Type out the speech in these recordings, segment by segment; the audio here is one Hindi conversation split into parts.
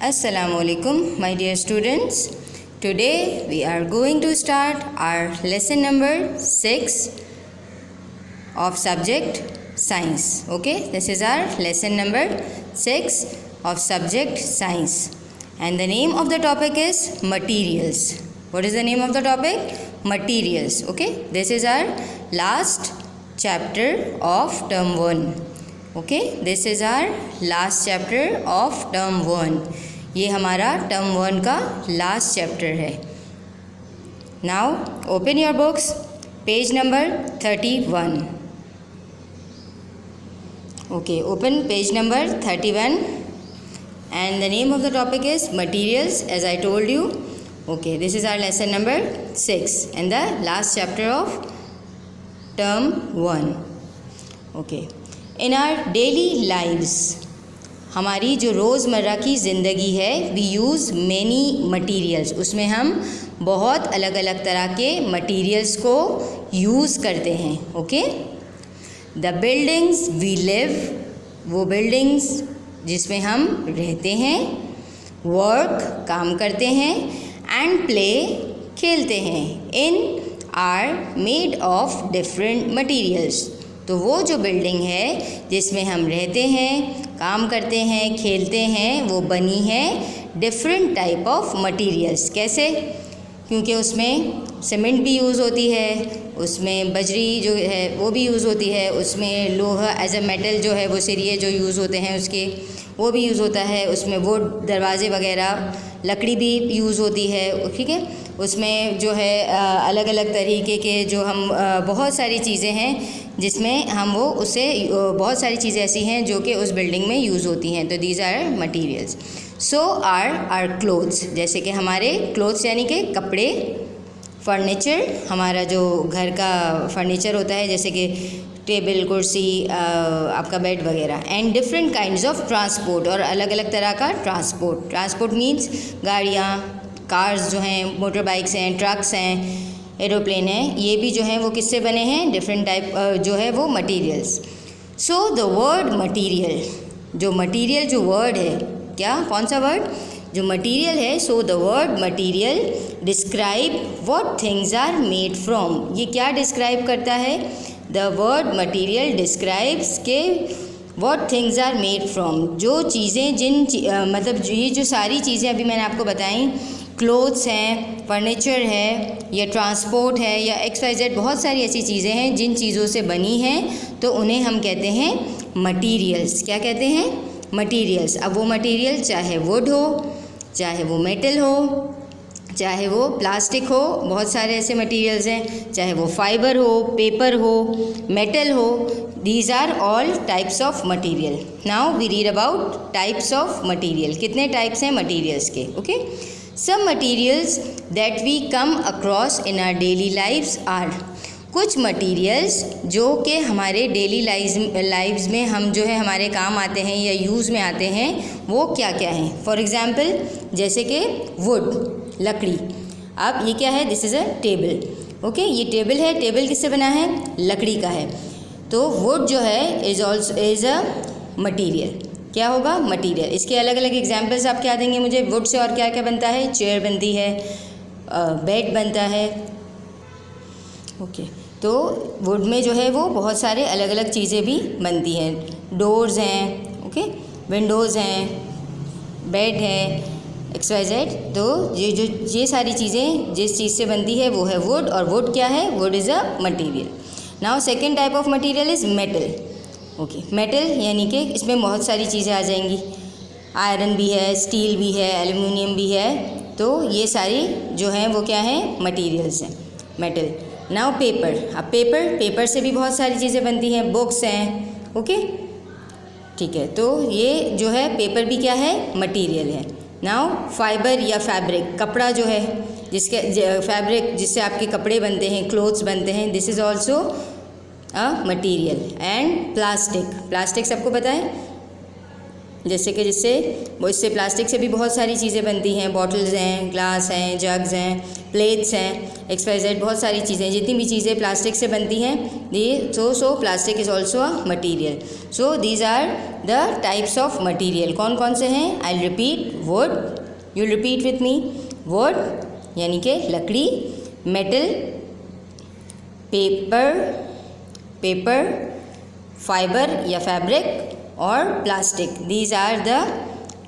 Assalamualaikum, my dear students. Today we are going to start our lesson number 6 of subject science. Okay, this is our lesson number 6 of subject science, and the name of the topic is materials. What is the name of the topic? Materials. Okay, this is our last chapter of term 1. Okay, this is our last chapter of term 1. ये हमारा टर्म 1 का लास्ट चैप्टर है. Now open your books, page number 31. Okay, open page number 31 and the name of the topic is materials, as I told you. Okay, this is our lesson number 6 and the last chapter of term 1. Okay, in our daily lives, हमारी जो रोज़मर्रा की ज़िंदगी है, वी यूज़ मैनी मटीरियल्स, उसमें हम बहुत अलग अलग तरह के मटीरियल्स को यूज़ करते हैं. Okay, the buildings we live, वो बिल्डिंग्स जिसमें हम रहते हैं, वर्क काम करते हैं, एंड प्ले खेलते हैं, इन are made of different materials. तो वो जो बिल्डिंग है जिसमें हम रहते हैं, काम करते हैं, खेलते हैं, वो बनी है डिफरेंट टाइप ऑफ मटीरियल्स. कैसे? क्योंकि उसमें सीमेंट भी यूज़ होती है, उसमें बजरी जो है वो भी यूज़ होती है, उसमें लोहा एज अ मेटल जो है वो सिरिये जो यूज़ होते हैं उसके वो भी यूज़ होता है, उसमें वो दरवाजे वगैरह लकड़ी भी यूज़ होती है. ठीक है, उसमें जो है अलग अलग तरीके के जो हम बहुत सारी चीज़ें हैं जिसमें हम वो उससे बहुत सारी चीज़ें ऐसी हैं जो कि उस बिल्डिंग में यूज़ होती हैं. तो these are materials. So are clothes, जैसे कि हमारे क्लोथ्स यानी कि कपड़े, फर्नीचर, हमारा जो घर का फर्नीचर होता है जैसे कि टेबल, कुर्सी, आपका बेड वगैरह, and different kinds of transport, और अलग अलग तरह का ट्रांसपोर्ट. ट्रांसपोर्ट मीन्स गाड़ियाँ, कार्स जो हैं, मोटर बाइक्स हैं, ट्रक्स हैं, एरोप्लेन है, ये भी जो हैं वो किससे बने हैं? डिफरेंट टाइप जो है वो materials. So the word material, जो मटीरियल जो वर्ड है, क्या कौन सा वर्ड? जो मटीरियल है. So the word material describe what things are made from. ये क्या डिस्क्राइब करता है? द वर्ड मटीरियल डिस्क्राइब्स के what things are made from, जो चीज़ें मतलब ये जो सारी चीज़ें अभी मैंने आपको बताई, क्लोथ्स हैं, फर्नीचर है, या ट्रांसपोर्ट है, या XYZ, बहुत सारी ऐसी चीज़ें हैं जिन चीज़ों से बनी हैं, तो उन्हें हम कहते हैं मटीरियल्स. क्या कहते हैं? मटीरियल्स. अब वो मटीरियल चाहे वुड हो, चाहे वो मेटल हो, चाहे वो प्लास्टिक हो, बहुत सारे ऐसे मटीरियल्स हैं, चाहे वो फाइबर हो, पेपर हो, मेटल हो, these are all types of material. Now we read about types of material. कितने टाइप्स हैं मटीरियल्स के? Okay, some materials that we come across in our daily lives are, कुछ मटीरियल्स जो कि हमारे डेली लाइव्स में हम जो है हमारे काम आते हैं या यूज़ में आते हैं, वो क्या क्या हैं? फॉर एग्ज़ाम्पल जैसे कि वुड, लकड़ी. अब ये क्या है? This is a table. Okay, ये टेबल है. टेबल किससे बना है? लकड़ी का है. तो वुड जो है इज़ अ मटीरियल. क्या होगा? मटीरियल. इसके अलग अलग एग्जाम्पल्स आप क्या देंगे मुझे? वुड से और क्या क्या बनता है? चेयर बनती है, बेड बनता है. ओके, तो वुड में जो है वो बहुत सारे अलग अलग चीज़ें भी बनती हैं. डोर्स हैं, ओके, विंडोज़ हैं, बेड है, XYZ. तो ये सारी चीज़ें जिस चीज़ से बनती है वो है वुड. और वुड क्या है? Would is a material. Now second type of material is metal. Okay, metal यानी कि इसमें बहुत सारी चीज़ें आ जाएंगी. आयरन भी है, स्टील भी है, एल्युमिनियम भी है. तो ये सारी जो हैं वो क्या हैं? मटीरियल्स हैं, मेटल. Now paper. अब पेपर से भी बहुत सारी चीज़ें बनती हैं. बुक्स हैं. ओके, ठीक है. तो ये जो है पेपर भी क्या है? मटीरियल है. नाउ फाइबर या फैब्रिक, कपड़ा जो है फैब्रिक जिससे आपके कपड़े बनते हैं, क्लोथ्स बनते हैं, this is also a material. And plastic सबको पता है, जैसे कि वो इससे प्लास्टिक से भी बहुत सारी चीज़ें बनती हैं, बॉटल्स हैं, ग्लास हैं, जग्स हैं, प्लेट्स हैं, XYZ बहुत सारी चीज़ें, जितनी भी चीज़ें प्लास्टिक से बनती हैं, ये so plastic is also a material. So these are the types of material. कौन कौन से हैं? I repeat, wood, you repeat with me, wood यानी कि लकड़ी, मेटल, पेपर, फाइबर या फैब्रिक, और plastic. These are the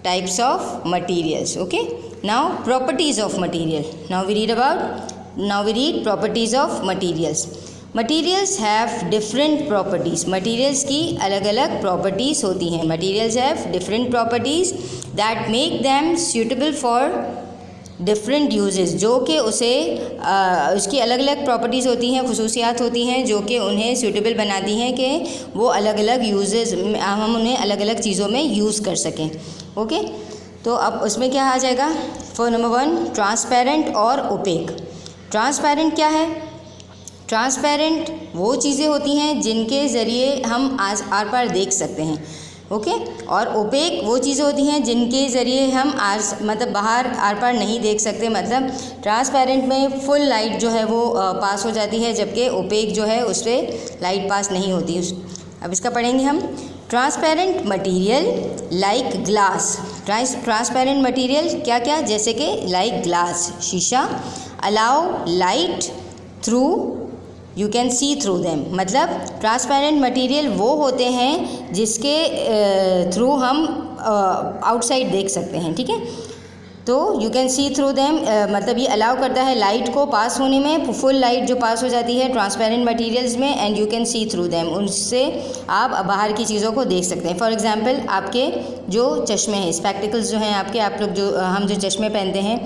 types of materials. Okay, now properties of material. Now we read properties of materials. Materials have different properties. Materials की अलग अलग properties होती हैं. Materials have different properties that make them suitable for different uses, जो कि उसकी अलग अलग प्रॉपर्टीज़ होती हैं, खुसूसियात होती हैं, जो कि उन्हें सूटेबल बनाती हैं कि वो अलग अलग यूजेस, हम उन्हें अलग अलग चीज़ों में यूज़ कर सकें। ओके, तो अब उसमें क्या आ जाएगा? फॉर नंबर 1, ट्रांसपेरेंट और ओपेक। ट्रांसपेरेंट क्या है? ट्रांसपेरेंट वो चीज़ें होती हैं जिनके ज़रिए हम आर पार देख सकते हैं। ओके, और ओपेक वो चीज़ें होती हैं जिनके ज़रिए हम बाहर आर पार नहीं देख सकते। मतलब ट्रांसपेरेंट में फुल लाइट जो है वो पास हो जाती है, जबकि ओपेक जो है उस पर लाइट पास नहीं होती। अब इसका पढ़ेंगे हम। Transparent material like glass. Transparent material क्या क्या? जैसे कि लाइक ग्लास, शीशा, allow light through, you can see through them. मतलब ट्रांसपेरेंट मटीरियल वो होते हैं जिसके थ्रू हम आउटसाइड देख सकते हैं। ठीक है, तो you can see through them, मतलब ये अलाउ करता है लाइट को पास होने में, फुल लाइट जो पास हो जाती है ट्रांसपेरेंट मटीरियल्स में, and you can see through them, उनसे आप बाहर की चीज़ों को देख सकते हैं। फॉर एग्जांपल, आपके जो चश्मे हैं, स्पेक्टिकल्स जो हैं आपके, आप लोग हम जो चश्मे पहनते हैं,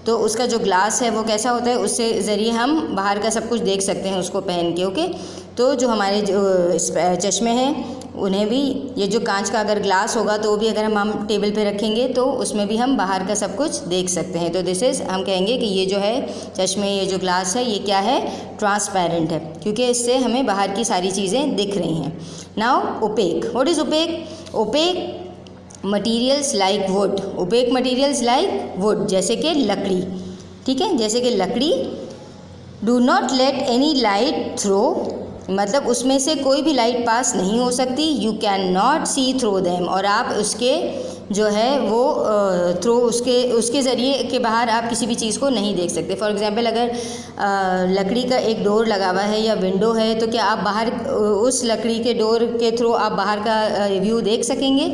तो उसका जो ग्लास है वो कैसा होता है, उससे ज़रिए हम बाहर का सब कुछ देख सकते हैं उसको पहन के। ओके, तो जो हमारे जो चश्मे हैं उन्हें भी, ये जो कांच का अगर ग्लास होगा तो वो भी अगर हम टेबल पे रखेंगे तो उसमें भी हम बाहर का सब कुछ देख सकते हैं। तो दिस इज़, हम कहेंगे कि ये जो है चश्मे, ये जो ग्लास है, ये क्या है? ट्रांसपेरेंट है, क्योंकि इससे हमें बाहर की सारी चीज़ें दिख रही हैं। Now opaque, what is opaque? Opaque materials like wood. Opaque materials like wood, जैसे कि लकड़ी। ठीक है, जैसे कि लकड़ी। Do not let any light through, मतलब उसमें से कोई भी लाइट पास नहीं हो सकती। You can not see through them, और आप उसके जो है वो थ्रू उसके ज़रिए के बाहर आप किसी भी चीज़ को नहीं देख सकते। फॉर एग्जांपल, अगर लकड़ी का एक डोर लगा हुआ है या विंडो है, तो क्या आप बाहर उस लकड़ी के डोर के थ्रू आप बाहर का व्यू देख सकेंगे?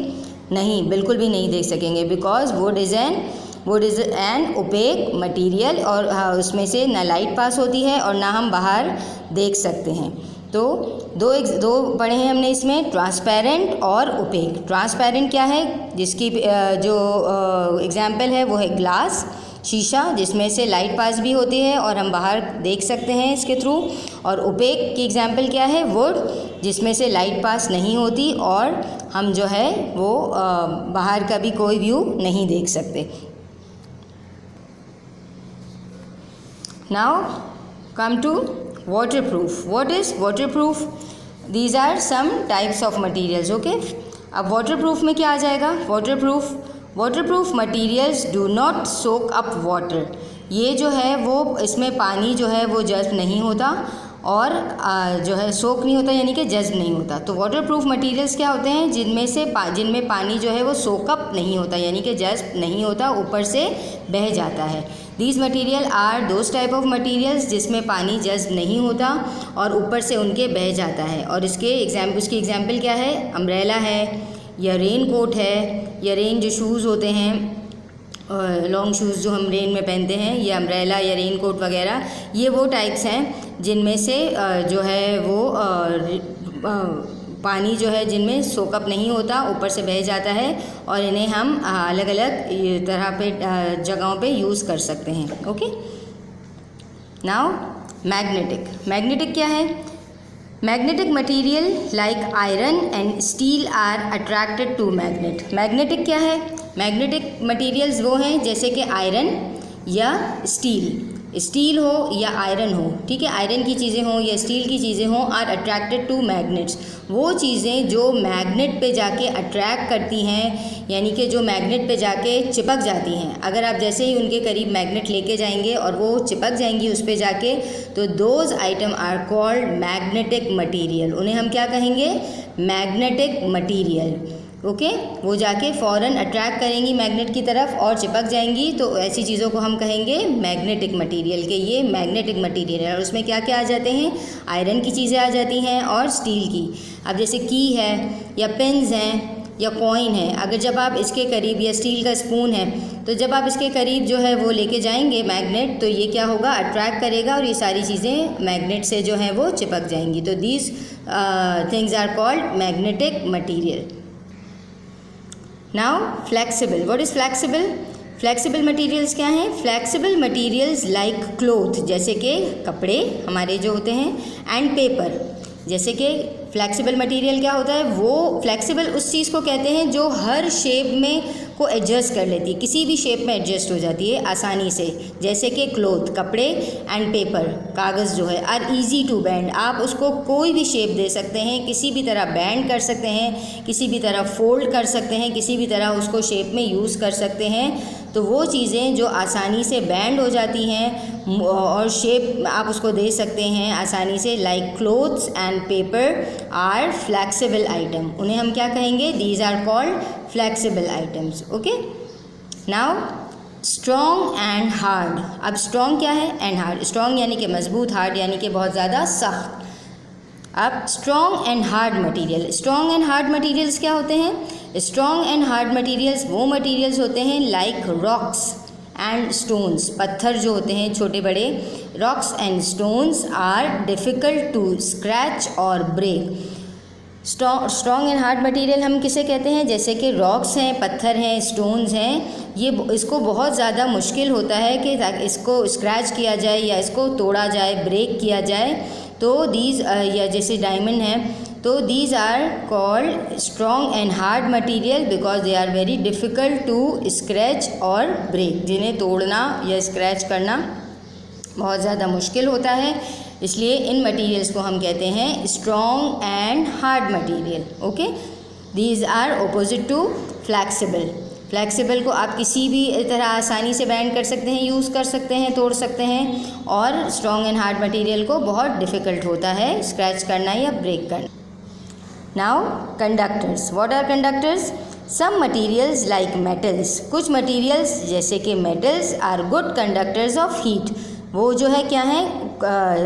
नहीं, बिल्कुल भी नहीं देख सकेंगे, because would is an opaque material, और उसमें से ना लाइट पास होती है और ना हम बाहर देख सकते हैं। तो दो पढ़े हैं हमने इसमें, ट्रांसपेरेंट और ओपेक। ट्रांसपेरेंट क्या है? जिसकी जो एग्जाम्पल है वो है ग्लास, शीशा, जिसमें से लाइट पास भी होती है और हम बाहर देख सकते हैं इसके थ्रू। और ओपेक की एग्जाम्पल क्या है? वुड, जिसमें से लाइट पास नहीं होती और हम जो है वो बाहर का भी कोई व्यू नहीं देख सकते। Now come to waterproof. What is waterproof? These are some types of materials. Okay, अब वाटरप्रूफ में क्या आ जाएगा? Waterproof materials do not soak up water. ये जो है वो, इसमें पानी जो है वो जज्ब नहीं होता, और जो है सोक नहीं होता, यानी कि जज्ब नहीं होता। तो वाटरप्रूफ मटेरियल्स क्या होते हैं? जिनमें पानी जो है वो सोकअप नहीं होता, यानी कि जज्ब नहीं होता, ऊपर से बह जाता है। These material are those type of materials जिसमें पानी जज्ब नहीं होता और ऊपर से उनके बह जाता है। और उसकी एग्जाम्पल क्या है? अम्ब्रेला है, या रेन कोट है, या रेन जो शूज़ होते हैं, लॉन्ग शूज़ जो हम रेन में पहनते हैं, ये अम्ब्रेला या रेन कोट वगैरह, ये वो टाइप्स हैं जिनमें से जो है वो पानी जो है जिनमें सोकअप नहीं होता, ऊपर से बह जाता है, और इन्हें हम अलग अलग तरह पे जगहों पे यूज़ कर सकते हैं। ओके, नाउ मैग्नेटिक क्या है? Magnetic material like iron and steel are attracted to magnet. Magnetic क्या है? मैग्नेटिक मटीरियल्स वो हैं जैसे कि आयरन या स्टील, स्टील हो या आयरन हो, ठीक है, आयरन की चीज़ें हों या स्टील की चीज़ें हों, आर अट्रैक्टेड टू मैग्नेट्स, वो चीज़ें जो मैग्नेट पे जाके अट्रैक्ट करती हैं, यानी कि जो मैग्नेट पे जाके चिपक जाती हैं। अगर आप जैसे ही उनके करीब मैग्नेट लेके जाएंगे और वो चिपक जाएंगी उस पे जाके, तो those item are called magnetic material. उन्हें हम क्या कहेंगे? Magnetic material. ओके, वो जाके फ़ौरन अट्रैक्ट करेंगी मैग्नेट की तरफ और चिपक जाएंगी, तो ऐसी चीज़ों को हम कहेंगे मैग्नेटिक मटेरियल के ये मैग्नेटिक मटेरियल है। और उसमें क्या क्या आ जाते हैं? आयरन की चीज़ें आ जाती हैं और स्टील की। अब जैसे की है या पेन्स हैं या कॉइन है, अगर जब आप इसके करीब, या स्टील का स्पून है, तो जब आप इसके करीब जो है वो लेके जाएंगे मैग्नेट, तो ये क्या होगा? अट्रैक्ट करेगा और ये सारी चीज़ें मैग्नेट से जो है वो चिपक जाएंगी। तो these things are called magnetic material. Now flexible, what is flexible? Flexible materials क्या हैं? फ्लेक्सिबल मटेरियल्स लाइक क्लोथ, जैसे कि कपड़े हमारे जो होते हैं, एंड पेपर, जैसे कि फ्लेक्सिबल मटेरियल क्या होता है? वो फ्लेक्सिबल उस चीज़ को कहते हैं जो हर शेप में को एडजस्ट कर लेती है, किसी भी शेप में एडजस्ट हो जाती है आसानी से, जैसे कि क्लोथ कपड़े, एंड पेपर कागज़ जो है, आर इजी टू बेंड, आप उसको कोई भी शेप दे सकते हैं, किसी भी तरह बेंड कर सकते हैं, किसी भी तरह फोल्ड कर सकते हैं, किसी भी तरह उसको शेप में यूज़ कर सकते हैं। तो वो चीज़ें जो आसानी से बैंड हो जाती हैं और शेप आप उसको दे सकते हैं आसानी से, like clothes and paper are flexible item. उन्हें हम क्या कहेंगे? These are called flexible items. Okay, now strong and hard. अब स्ट्रॉन्ग क्या है? And hard. स्ट्रॉन्ग यानी कि मजबूत, हार्ड यानी कि बहुत ज़्यादा सख्त। अब strong and hard material, strong and hard materials क्या होते हैं? स्ट्रॉन्ग एंड हार्ड मटेरियल्स वो मटेरियल्स होते हैं लाइक रॉक्स एंड स्टोन्स, पत्थर जो होते हैं छोटे बड़े, rocks and stones are difficult to scratch और break. Strong and hard material हम किसे कहते हैं? जैसे कि रॉक्स हैं, पत्थर हैं, स्टोन्स हैं, ये इसको बहुत ज़्यादा मुश्किल होता है कि इसको स्क्रैच किया जाए या इसको तोड़ा जाए, ब्रेक किया जाए। तो दीज या जैसे डायमंड है, तो these are called strong and hard material because they are very difficult to scratch और ब्रेक, जिन्हें तोड़ना या स्क्रैच करना बहुत ज़्यादा मुश्किल होता है, इसलिए इन मटेरियल्स को हम कहते हैं strong and hard material. Okay, these are opposite to flexible. Flexible को आप किसी भी तरह आसानी से बैंड कर सकते हैं, यूज़ कर सकते हैं, तोड़ सकते हैं, और स्ट्रॉन्ग एंड हार्ड मटेरियल को बहुत डिफ़िकल्ट होता है स्क्रैच करना या ब्रेक करना। Now conductors, what are conductors? Some materials like metals, कुछ मटीरियल्स जैसे कि metals are good conductors of heat. वो जो है क्या है?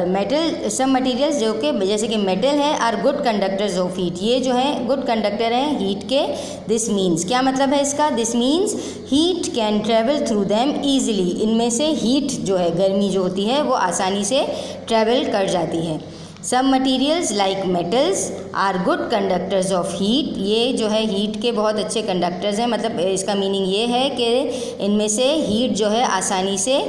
मेटल, सब मटेरियल्स जो कि जैसे कि मेटल है are good conductors of heat, ये जो है गुड कंडक्टर हैं हीट के। दिस मीन्स, क्या मतलब है इसका? This means heat can travel through them easily, इनमें से हीट जो है, गर्मी जो होती है वो आसानी से ट्रेवल कर जाती है। सब materials like metals are good conductors of heat, ये जो है हीट के बहुत अच्छे कंडक्टर्स हैं, मतलब इसका मीनिंग ये है कि इनमें से हीट जो है आसानी से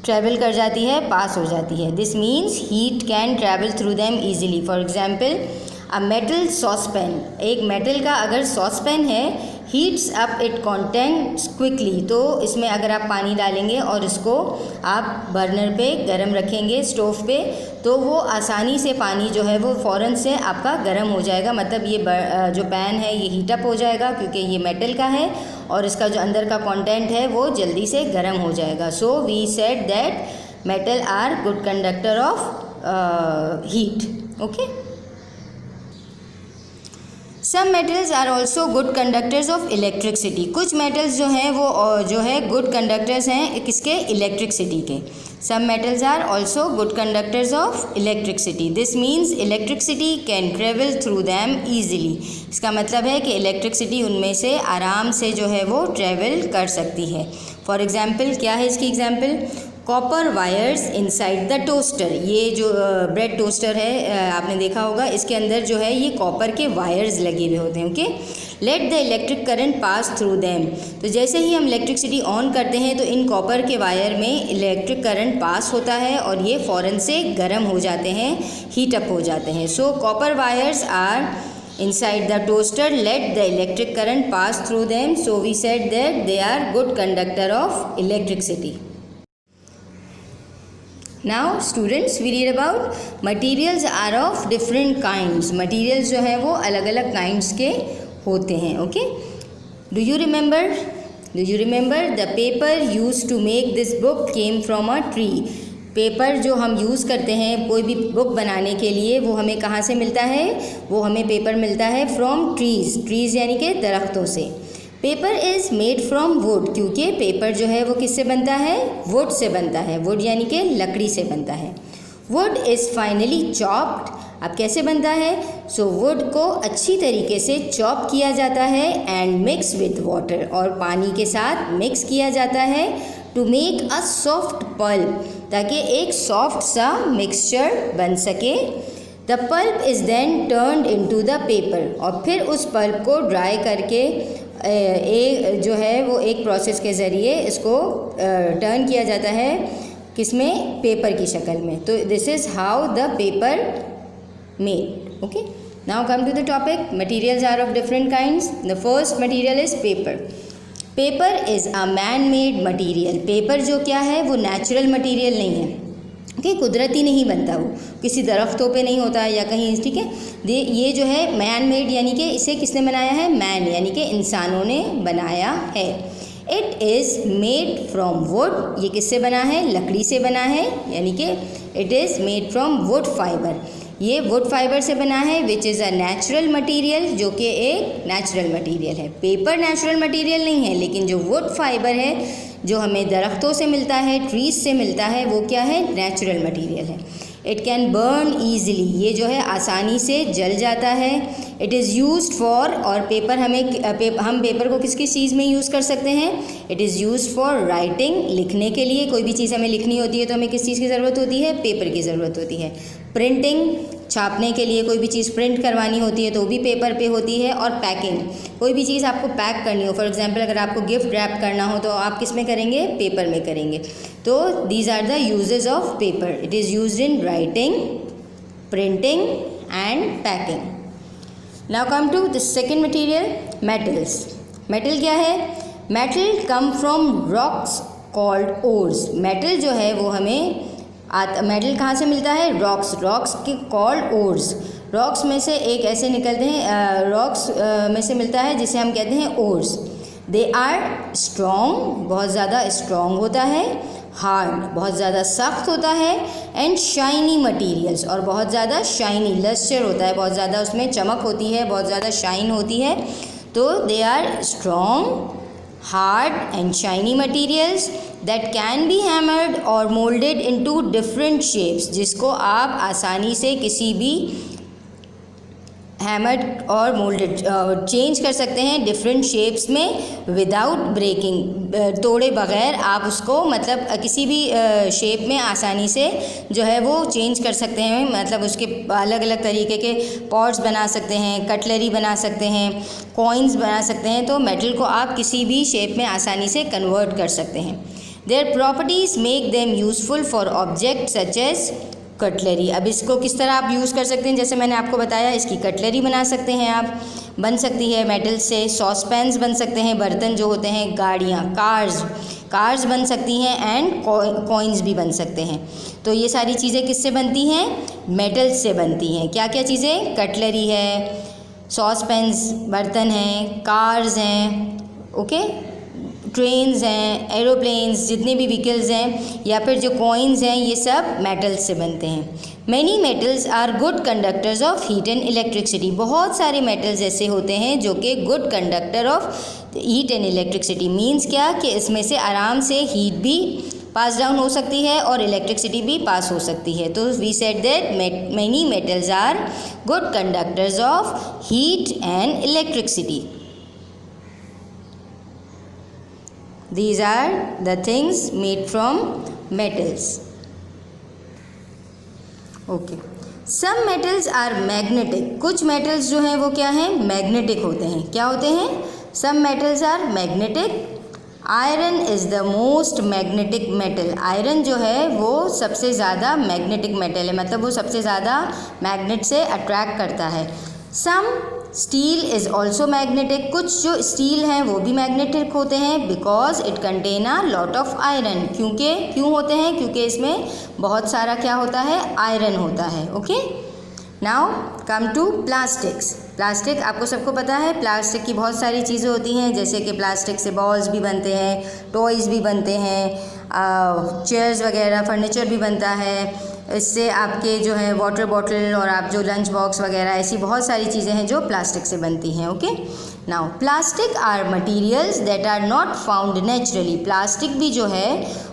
ट्रैवल कर जाती है, पास हो जाती है। This means heat can travel through them easily. For example a metal saucepan, एक मेटल का अगर सॉसपैन है, heats up it contents quickly, तो इसमें अगर आप पानी डालेंगे और इसको आप बर्नर पे गर्म रखेंगे, स्टोव पे, तो वो आसानी से पानी जो है वो फ़ौरन से आपका गर्म हो जाएगा, मतलब ये जो पैन है ये हीटअप हो जाएगा क्योंकि ये मेटल का है और इसका जो अंदर का कंटेंट है वो जल्दी से गर्म हो जाएगा। So we said that metal are good conductor of heat. Okay, some metals are also good conductors of electricity, कुछ मेटल्स जो हैं वो जो है गुड कंडक्टर्स हैं किसके? इलेक्ट्रिसिटी के। Some metals are also good conductors of electricity, this means electricity can travel through them easily, इसका मतलब है कि इलेक्ट्रिसिटी उनमें से आराम से जो है वो ट्रेवल कर सकती है। फॉर एग्जाम्पल, क्या है इसकी example? Copper wires inside the toaster, ये जो ब्रेड टोस्टर है आपने देखा होगा, इसके अंदर जो है ये कॉपर के वायर्स लगे हुए होते हैं। Okay, let the electric current pass through them, तो जैसे ही हम इलेक्ट्रिसिटी ऑन करते हैं तो इन कॉपर के वायर में इलेक्ट्रिक करंट पास होता है और ये फ़ौरन से गर्म हो जाते हैं, हीटअप हो जाते हैं। So copper wires are inside the toaster, let the electric current pass through them, so we said that they are good conductor of electricity. Now students we read about materials are of different kinds. Materials जो है वो अलग अलग काइंड्स के होते हैं। Okay, do you remember the paper use to make this book came from a tree. Paper जो हम यूज़ करते हैं कोई भी बुक बनाने के लिए वो हमें कहाँ से मिलता है, वो हमें पेपर मिलता है फ्रॉम ट्रीज़ यानी कि दरख्तों से। Paper is made from would, क्योंकि पेपर जो है वो किससे बनता है, वुड से बनता है। वुड यानी कि लकड़ी से बनता है। Would is finally chopped. अब कैसे बनता है, सो वुड को अच्छी तरीके से चॉप किया जाता है एंड मिक्स विथ वाटर, और पानी के साथ मिक्स किया जाता है to make a soft pulp, ताकि एक सॉफ्ट सा मिक्सचर बन सके। The pulp is then turned into the paper, और फिर उस पल्प को ड्राई करके जो है वो एक प्रोसेस के ज़रिए इसको टर्न किया जाता है, किसमें, पेपर की शक्ल में। तो this is how the paper made. Okay, now come to the topic materials are of different kinds. The first material is paper. Paper is a man made material. Paper जो क्या है वो नेचुरल मटीरियल नहीं है, ओके, कुदरती नहीं बनता, वो किसी दरख्तों पे नहीं होता या कहीं, ठीक है। ये जो है मैन मेड यानी कि इसे किसने बनाया है, मैन यानी कि इंसानों ने बनाया है। It is made from would, ये किससे बना है, लकड़ी से बना है, यानी कि it is made from wood fibre. ये वुड फाइबर से बना है, which is a natural material, जो कि एक नेचुरल मटीरियल है। पेपर नेचुरल मटीरियल नहीं है, लेकिन जो वुड फाइबर है जो हमें दरख्तों से मिलता है, ट्रीज से मिलता है, वो क्या है, नेचुरल मटीरियल है। इट कैन बर्न ईजिली, ये जो है आसानी से जल जाता है। इट इज़ यूज्ड फॉर, और पेपर हम पेपर को किस किस चीज़ में यूज़ कर सकते हैं, it is used for writing, लिखने के लिए। कोई भी चीज़ हमें लिखनी होती है तो हमें किस चीज़ की ज़रूरत होती है, पेपर की ज़रूरत होती है। प्रिंटिंग, छापने के लिए कोई भी चीज़ प्रिंट करवानी होती है तो भी पेपर पे होती है। और पैकिंग, कोई भी चीज़ आपको पैक करनी हो, फॉर एग्जांपल अगर आपको गिफ्ट रैप करना हो तो आप किस में करेंगे, पेपर में करेंगे। तो these are the uses of paper. It is used in writing, printing and packing. Now come to the second material, metals. Metal क्या है, metal come from rocks called ores. Metal जो है वो हमें मेटल कहाँ से मिलता है, रॉक्स के कॉल्ड ओर्स। रॉक्स में से एक ऐसे निकलते हैं, रॉक्स में से मिलता है जिसे हम कहते हैं ओर्स। दे आर स्ट्रॉन्ग, बहुत ज़्यादा स्ट्रॉन्ग होता है, हार्ड, बहुत ज़्यादा सख्त होता है, एंड शाइनी मटीरियल्स, और बहुत ज़्यादा शाइनी, लस्टर होता है, बहुत ज़्यादा उसमें चमक होती है, बहुत ज़्यादा शाइन होती है। तो they are strong, hard and shiny materials that can be hammered और मोल्डेड इनटू डिफरेंट शेप्स, जिसको आप आसानी से किसी भी हैमर्ड और मोल्डेड चेंज कर सकते हैं डिफरेंट शेप्स में, विदाउट ब्रेकिंग, तोड़े बगैर आप उसको मतलब किसी भी शेप में आसानी से जो है वो चेंज कर सकते हैं। मतलब उसके अलग अलग तरीके के पॉट्स बना सकते हैं, कटलरी बना सकते हैं, कॉइन्स बना सकते हैं। तो मेटल को आप किसी भी शेप में आसानी से कन्वर्ट कर सकते हैं। Their properties make them useful for object such as cutlery. अब इसको किस तरह आप यूज़ कर सकते हैं, जैसे मैंने आपको बताया, इसकी कटलरी बना सकते हैं आप, बन सकती है मेटल से। सॉसपैन्स बन सकते हैं, बर्तन जो होते हैं, गाड़ियाँ, कार्स बन सकती हैं, एंड कॉइन्स भी बन सकते हैं। तो ये सारी चीज़ें किससे बनती हैं, मेटल से बनती हैं। क्या क्या चीज़ें, कटलरी है, सॉसपैन्स बर्तन हैं, कार्स हैं, ओके, ट्रेन्स हैं, एरोप्लेन्स, जितने भी व्हीकल्स हैं, या फिर जो कॉइन्स हैं, ये सब मेटल्स से बनते हैं। Many metals are good conductors of heat and electricity. बहुत सारे मेटल्स ऐसे होते हैं जो कि good conductor of heat and electricity. Means क्या कि इसमें से आराम से हीट भी पास डाउन हो सकती है और इलेक्ट्रिसिटी भी पास हो सकती है। तो we said that many metals are good conductors of heat and electricity. These are the things made from metals. Okay. Some metals are magnetic. कुछ metals जो हैं वो क्या हैं, magnetic होते हैं। क्या होते हैं, some metals are magnetic. Iron is the most magnetic metal. Iron जो है वो सबसे ज़्यादा magnetic metal है, मतलब वो सबसे ज़्यादा magnet से attract करता है। Some steel is also magnetic, कुछ जो स्टील हैं वो भी मैग्नेटिक होते हैं, because it contain a lot of iron, क्यों होते हैं, क्योंकि इसमें बहुत सारा क्या होता है, आयरन होता है। Okay, now come to plastics. Plastic आपको सबको पता है, प्लास्टिक की बहुत सारी चीज़ें होती हैं, जैसे कि प्लास्टिक से बॉल्स भी बनते हैं, टॉयज़ भी बनते हैं, चेयर्स वगैरह, फर्नीचर भी बनता है, इससे आपके जो है वाटर बॉटल और आप जो लंच बॉक्स वगैरह, ऐसी बहुत सारी चीज़ें हैं जो प्लास्टिक से बनती हैं। Okay, now plastic are materials that are not found naturally. Plastic भी जो है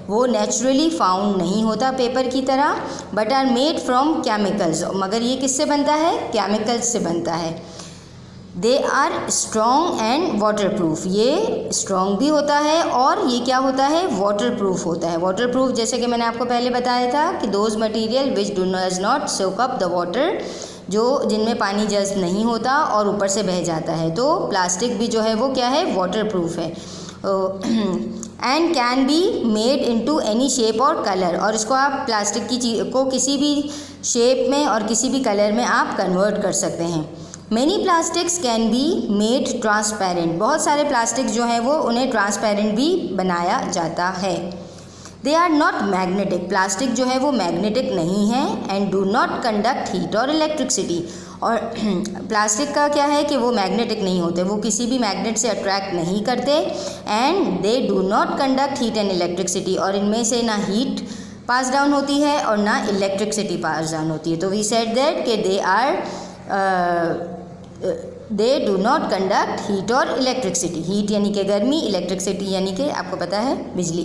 वो नेचुरली फाउंड नहीं होता पेपर की तरह, but are made from chemicals, मगर ये किससे बनता है, केमिकल्स से बनता है। They are strong and waterproof, ये स्ट्रॉन्ग भी होता है और ये क्या होता है, वाटर प्रूफ होता है। वाटर प्रूफ जैसे कि मैंने आपको पहले बताया था कि those material which does not soak up the water, जो जिनमें पानी जज्ब नहीं होता और ऊपर से बह जाता है, तो प्लास्टिक भी जो है वो क्या है, वाटर प्रूफ है। And can be made into any shape और कलर, और इसको आप प्लास्टिक की चीज़ को किसी भी शेप में और किसी भी कलर में आप कन्वर्ट कर सकते हैं। Many plastics can be made transparent, बहुत सारे प्लास्टिक जो हैं वो उन्हें ट्रांसपेरेंट भी बनाया जाता है। They are not magnetic, plastic जो है वो मैग्नेटिक नहीं है, and do not conduct heat और इलेक्ट्रिसिटी, और प्लास्टिक का क्या है कि वो मैग्नेटिक नहीं होते, वो किसी भी मैग्नेट से अट्रैक्ट नहीं करते, and they do not conduct heat and electricity, और इनमें से ना हीट पास डाउन होती है और ना इलेक्ट्रिसिटी पास डाउन होती है। तो वी सेड दैट कि they do not conduct heat और इलेक्ट्रिसिटी, हीट यानी कि गर्मी, इलेक्ट्रिसिटी यानी कि आपको पता है बिजली।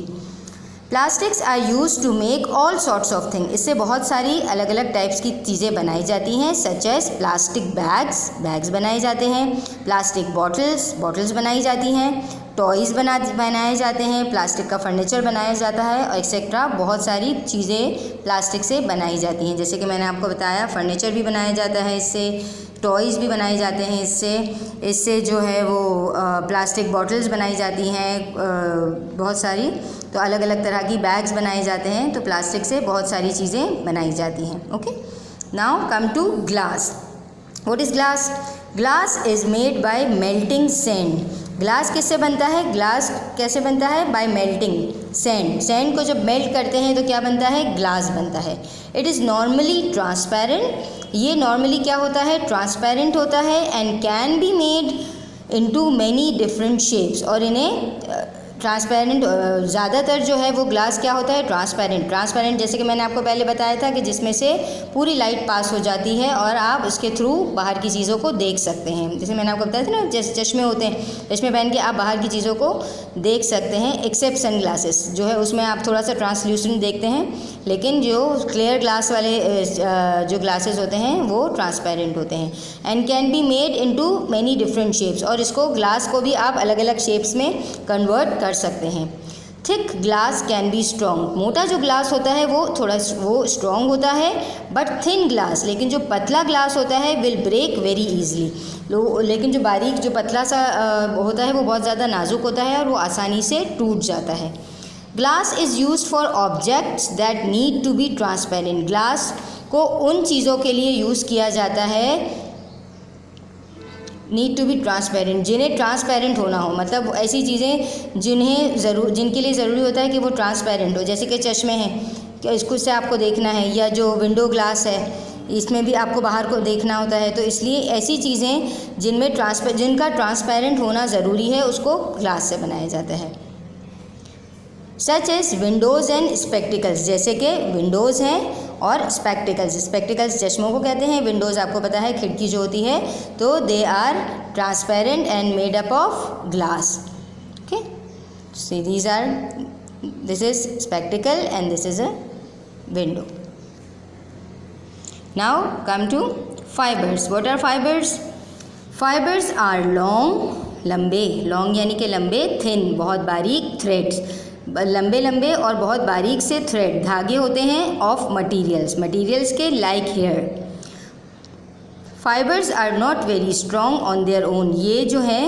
Plastics are use to make all sorts of thing, इससे बहुत सारी अलग अलग टाइप्स की चीज़ें बनाई जाती हैं, सच एज प्लास्टिक बैग्स बनाए जाते हैं, प्लास्टिक बॉटल्स बनाई जाती हैं, टॉयज़ बनाए जाते हैं, प्लास्टिक का फर्नीचर बनाया जाता है, एक्सेट्रा बहुत सारी चीज़ें प्लास्टिक से बनाई जाती हैं। जैसे कि मैंने आपको बताया, फर्नीचर भी बनाया जाता है इससे, टॉयज़ भी बनाए जाते हैं इससे जो है वो प्लास्टिक बॉटल्स बनाई जाती हैं, बहुत सारी, तो अलग अलग तरह की बैग्स बनाए जाते हैं, तो प्लास्टिक से बहुत सारी चीज़ें बनाई जाती हैं। Okay, now come to glass. What is glass? Glass is made by melting sand. Glass किससे बनता है? ग्लास कैसे बनता है? Bye melting sand. सैंड को जब मेल्ट करते हैं तो क्या बनता है? ग्लास बनता है। इट इज़ नॉर्मली ट्रांसपेरेंट, ये नॉर्मली क्या होता है? ट्रांसपेरेंट होता है, and can be made into many different shapes, और इन्हें ट्रांसपेरेंट, ज़्यादातर जो है वो ग्लास क्या होता है? ट्रांसपेरेंट जैसे कि मैंने आपको पहले बताया था कि जिसमें से पूरी लाइट पास हो जाती है और आप उसके थ्रू बाहर की चीज़ों को देख सकते हैं। जैसे मैंने आपको बताया था ना, जैसे चश्मे होते हैं, चश्मे पहन के आप बाहर की चीज़ों को देख सकते हैं, एक्सेप्ट सन ग्लासेस जो है उसमें आप थोड़ा सा ट्रांसल्यूसेंट देखते हैं, लेकिन जो क्लियर ग्लास वाले जो ग्लासेस होते हैं वो ट्रांसपेरेंट होते हैं। And can be made into many different shapes, और इसको ग्लास को भी आप अलग अलग शेप्स में कन्वर्ट कर सकते हैं। Thick glass can be strong, मोटा जो ग्लास होता है वो स्ट्रॉन्ग होता है, बट थिन ग्लास, लेकिन जो पतला ग्लास होता है, विल ब्रेक वेरी ईजिली, लेकिन जो बारीक जो पतला सा होता है वो बहुत ज़्यादा नाजुक होता है और वो आसानी से टूट जाता है। Glass is use for objects that need to be transparent, glass को उन चीज़ों के लिए यूज़ किया जाता है, नीड टू बी ट्रांसपेरेंट, जिन्हें ट्रांसपेरेंट होना हो, मतलब ऐसी चीज़ें जिनके लिए ज़रूरी होता है कि वो ट्रांसपेरेंट हो, जैसे कि चश्मे हैं कि इसको से आपको देखना है, या जो विंडो ग्लास है इसमें भी आपको बाहर को देखना होता है, तो इसलिए ऐसी चीज़ें जिनका ट्रांसपेरेंट होना ज़रूरी है उसको ग्लास से बनाया जाता है। Such as windows and spectacles, जैसे कि विंडोज़ हैं और स्पेक्टिकल्स चश्मों को कहते हैं, विंडोज़ आपको पता है खिड़की जो होती है, तो they are transparent and made up of glass. Okay, see this is spectacle and this is a window. Now come to fibres. What are fibres? Fibres are long, लंबे, लॉन्ग यानी कि लंबे, थिन बहुत बारीक, थ्रेड्स लंबे और बहुत बारीक से थ्रेड धागे होते हैं, ऑफ मटीरियल्स के, like hair. Fibres are not very strong on their own, ये जो है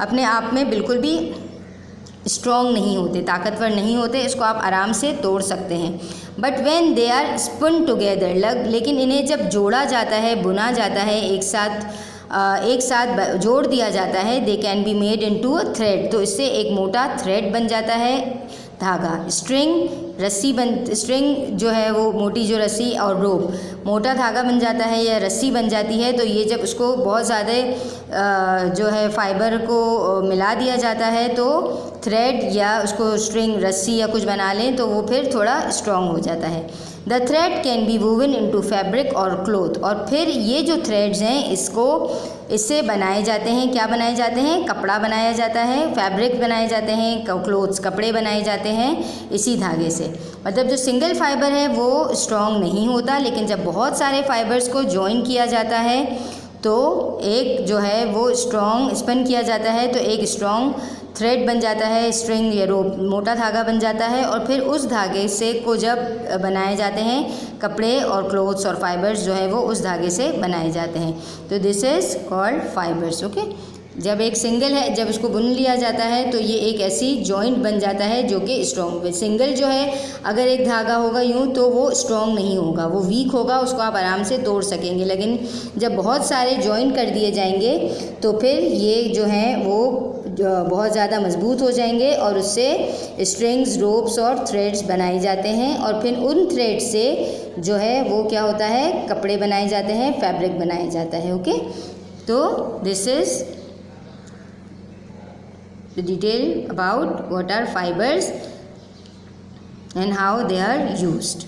अपने आप में बिल्कुल भी स्ट्रॉन्ग नहीं होते, ताकतवर नहीं होते, इसको आप आराम से तोड़ सकते हैं। But when they are spun together, लेकिन इन्हें जब जोड़ा जाता है, बुना जाता है एक साथ एक साथ जोड़ दिया जाता है, they can be made into a thread, तो इससे एक मोटा थ्रेड बन जाता है, धागा। स्ट्रिंग स्ट्रिंग जो है वो मोटी जो रस्सी, और रोप मोटा धागा बन जाता है या रस्सी बन जाती है। तो ये जब उसको बहुत ज़्यादा जो है फाइबर को मिला दिया जाता है तो थ्रेड या उसको स्ट्रिंग रस्सी या कुछ बना लें तो वो फिर थोड़ा स्ट्रॉन्ग हो जाता है। The thread can be woven into fabric और क्लोथ, और फिर ये जो थ्रेड्स हैं इससे बनाए जाते हैं, क्या बनाए जाते हैं, कपड़ा बनाया जाता है, फैब्रिक बनाए जाते हैं, क्लोथ्स कपड़े बनाए जाते हैं इसी धागे से। मतलब जो सिंगल फाइबर है वो स्ट्रॉन्ग नहीं होता, लेकिन जब बहुत सारे फाइबर्स को जॉइन किया जाता है तो एक जो है वो स्ट्रॉन्ग स्पन किया जाता है तो एक स्ट्रॉन्ग थ्रेड बन जाता है, स्ट्रिंग या रोप मोटा धागा बन जाता है, और फिर उस धागे से को जब बनाए जाते हैं कपड़े और क्लोथ्स और फाइबर्स जो है वो उस धागे से बनाए जाते हैं। तो this is called fibres. Okay, जब एक सिंगल है, जब उसको बुन लिया जाता है तो ये एक ऐसी जॉइंट बन जाता है जो कि स्ट्रॉन्ग। सिंगल जो है अगर एक धागा होगा यूँ तो वो स्ट्रॉन्ग नहीं होगा, वो वीक होगा, उसको आप आराम से तोड़ सकेंगे। लेकिन जब बहुत सारे जॉइन कर दिए जाएंगे तो फिर ये जो हैं वो बहुत ज़्यादा मजबूत हो जाएंगे और उससे स्ट्रिंग्स, रोप्स और थ्रेड्स बनाए जाते हैं, और फिर उन थ्रेड से जो है वो क्या होता है, कपड़े बनाए जाते हैं, फैब्रिक बनाया जाता है। ओके, तो this is the detail about what are fibers and how they are used.